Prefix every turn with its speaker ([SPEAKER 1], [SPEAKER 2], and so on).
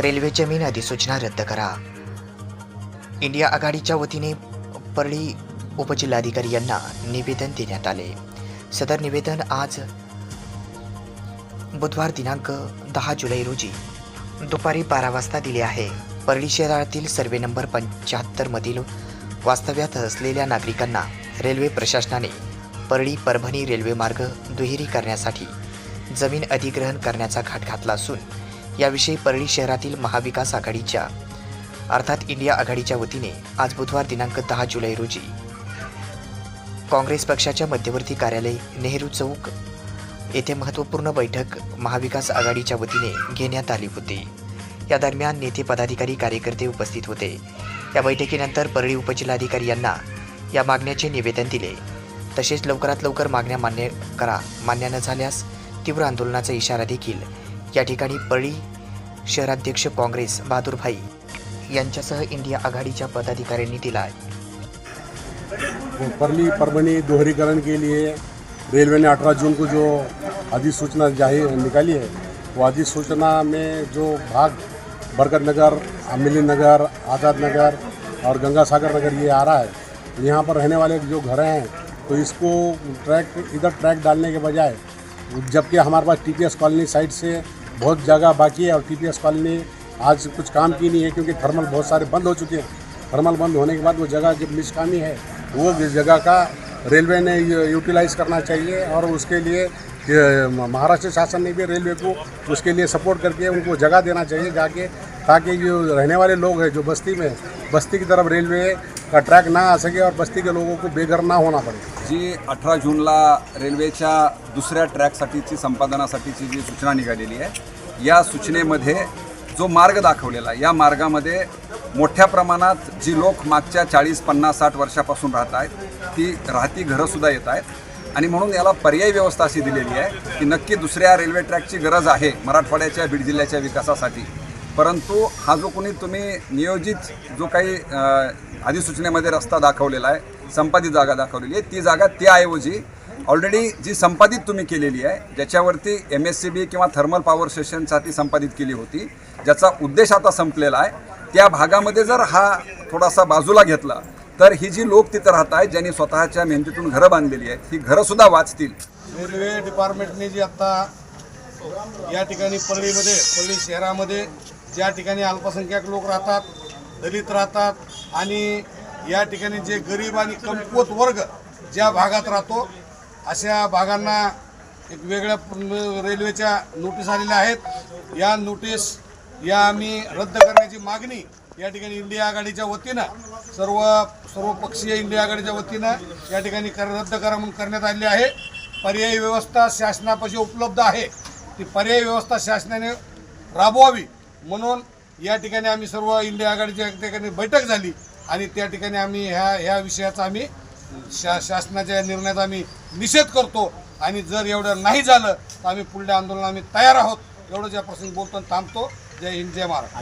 [SPEAKER 1] Railway जमीन अधिसूचना रद्द करा। इंडिया आघाडीच्या वतीने परळी उपजिल्हाधिकारी यांना निवेदन देण्यात आले। सदर निवेदन आज बुधवार दिनांक 10 जुलै रोजी दुपारी 12 वाजता दिले आहे। परळी शहरातील सर्वे नंबर 75 मधील वास्तव्यात असलेल्या नागरिकांना रेल्वे प्रशासनाने परळी परभणी रेल्वे मार्ग दुहेरी करण्यासाठी जमीन अधिग्रहण करण्याचा घाट घातला असून याविषयी परळी शहरातील महाविकास आघाडीच्या अर्थात इंडिया आघाडीच्या वतीने आज बुधवार दिनांक 10 जुलै रोजी काँग्रेस पक्षाच्या मध्यवर्ती कार्यालय नेहरू चौक येथे महत्त्वपूर्ण बैठक महाविकास आघाडीच्या वतीने घेण्यात आली होती। या दरम्यान नेते पदाधिकारी कार्यकर्ते उपस्थित होते। या बैठकीनंतर परळी उपजिल्हाधिकारी यांना या मागण्याचे निवेदन दिले। तसेच लवकरात लवकर मागण्या मान्य करा, मान्य न झाल्यास तीव्र आंदोलनाचा इशारा देखील या ठिकाणी परळी शहराध्यक्ष काँग्रेस बहादुरभाई यांच्यासह इंडिया आघाडीच्या पदाधिकाऱ्यांनी दिला आहे।
[SPEAKER 2] परली परभणी दोहरीकरण के लिए रेलवे ने 18 जून को जो अधिसूचना जाहिर निकाली है, वो अधिसूचना में जो भाग बरगद नगर, मिलिंद नगर, आज़ाद नगर और गंगा सागर नगर ये आ रहा है, यहाँ पर रहने वाले जो घर हैं तो इसको ट्रैक डालने के बजाय, जबकि हमारे पास टीपीएस कॉलोनी साइड से बहुत जगह बाकी है और टीपीएस कॉलोनी आज कुछ काम की नहीं है क्योंकि थर्मल बहुत सारे बंद हो चुके हैं। थर्मल बंद होने के बाद वो जगह जब निष्कामी है, वो जगह का रेलवे ने यूटिलाइज़ करना चाहिए और उसके लिए महाराष्ट्र शासन ने भी रेलवे को उसके लिए सपोर्ट करके उनको जगह देना चाहिए जाके, ताकि जो रहने वाले लोग हैं जो बस्ती की तरफ रेलवे का ट्रॅक ना आ सके और बस्ती के लोगों को बेघर ना होना पड़े।
[SPEAKER 3] जी 18 जूनला रेल्वेच्या दुसऱ्या ट्रॅकसाठीची संपादनासाठीची जी सूचना निघालेली आहे, या सूचनेमध्ये जो मार्ग दाखवलेला आहे, या मार्गामध्ये मोठ्या प्रमाणात जी लोक मागच्या 40, 50, 60 वर्षापासून राहत आहेत ती राहती घरंसुद्धा येत आहेत आणि म्हणून याला पर्यायी व्यवस्था अशी दिलेली आहे की नक्की दुसऱ्या रेल्वे ट्रॅकची गरज आहे मराठवाड्याच्या बीड जिल्ह्याच्या विकासासाठी, परंतु हा जो कोणी तुम्ही नियोजित जो काही अधिसूचनेमध्ये रस्ता दाखवलेला आहे, संपादित जागा दाखवलेली आहे, ती जागा त्याऐवजी ऑलरेडी जी संपादित तुम्ही केलेली आहे, ज्याच्यावरती MSCB किंवा थर्मल पॉवर स्टेशनसाठी संपादित केली होती, ज्याचा उद्देश आता संपलेला आहे, त्या भागामध्ये जर हा थोडासा बाजूला घेतला तर ही जी लोक तिथं राहत आहेत ज्यांनी स्वतःच्या मेहनतीतून घरं बांधलेली आहेत, ही घरंसुद्धा वाचतील।
[SPEAKER 4] रेल्वे डिपार्टमेंटने जी आता या ठिकाणी परळी शहरामध्ये ज्या ठिकाणी अल्पसंख्याक लोक राहतात, दलित राहतात आणि या ठिकाणी जे गरीब आणि कमकुवत वर्ग ज्या भागात राहतो, अशा भागांना एक वेगळ्या रेल्वेच्या नोटीस आलेल्या आहेत। या नोटीस या आम्ही रद्द करण्याची मागणी या ठिकाणी इंडिया आघाडीच्या वतीनं सर्व पक्षीय इंडिया आघाडीच्या वतीनं या ठिकाणी रद्द करा म्हणून करण्यात आलेली आहे। पर्यायी व्यवस्था शासनापाशी उपलब्ध आहे, ती पर्यायी व्यवस्था शासनाने राबवावी म्हणून या ठिकाणी आम्ही सर्व इंडिया आघाडीच्या ठिकाणी बैठक झाली आणि त्या ठिकाणी आम्ही ह्या विषयाचा आम्ही शासनाच्या निर्णयाचा आम्ही निषेध करतो आणि जर एवढं नाही झालं तर आम्ही पुढल्या आंदोलनाला आम्ही तयार आहोत। एवढंच या प्रसंगी बोलतो, थांबतो। जय हिंद, जय महाराष्ट्र।